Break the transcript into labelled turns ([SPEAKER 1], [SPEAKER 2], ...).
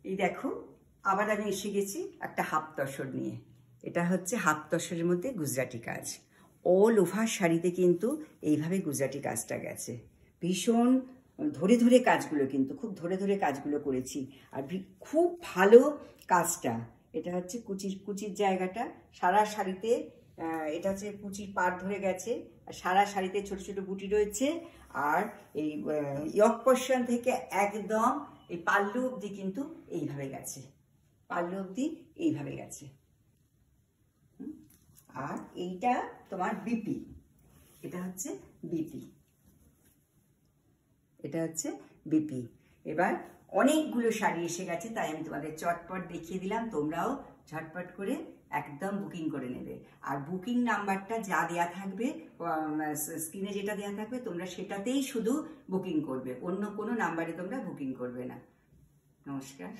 [SPEAKER 1] এই দেখো আবার আমি এসে গেছি একটা হাফ তসর নিয়ে। এটা হচ্ছে হাফ তসরের মধ্যে গুজরাটি কাজ। অল ওভার শাড়িতে কিন্তু এইভাবে গুজরাটি কাজটা গেছে। ভীষণ ধরে ধরে কাজগুলো, কিন্তু খুব ধরে ধরে কাজগুলো করেছি। আর খুব ভালো কাজটা। এটা হচ্ছে কুচির জায়গাটা সারা শাড়িতে, এটা হচ্ছে কুচির পাড় ধরে গেছে। আর সারা শাড়িতে ছোট ছোট বুটি রয়েছে। আর এই ইয়ক পোরশন থেকে একদম এই পাল্লু অবধি কিন্তু এইভাবে গেছে, পাল্লু অবধি এইভাবে গেছে। আর এইটা তোমার বিপি, এটা হচ্ছে বিপি, এটা হচ্ছে বিপি। এবার অনেকগুলো শাড়ি এসে গেছে, তাই আমি তোমাদের চটপট দেখিয়ে দিলাম। তোমরাও ঝটপট করে একদম বুকিং করে নেবে। আর বুকিং নাম্বারটা যা দেয়া থাকবে, স্ক্রিনে যেটা দেয়া থাকবে, তোমরা সেটাতেই শুধু বুকিং করবে, অন্য কোনো নাম্বারে তোমরা বুকিং করবে না। নমস্কার।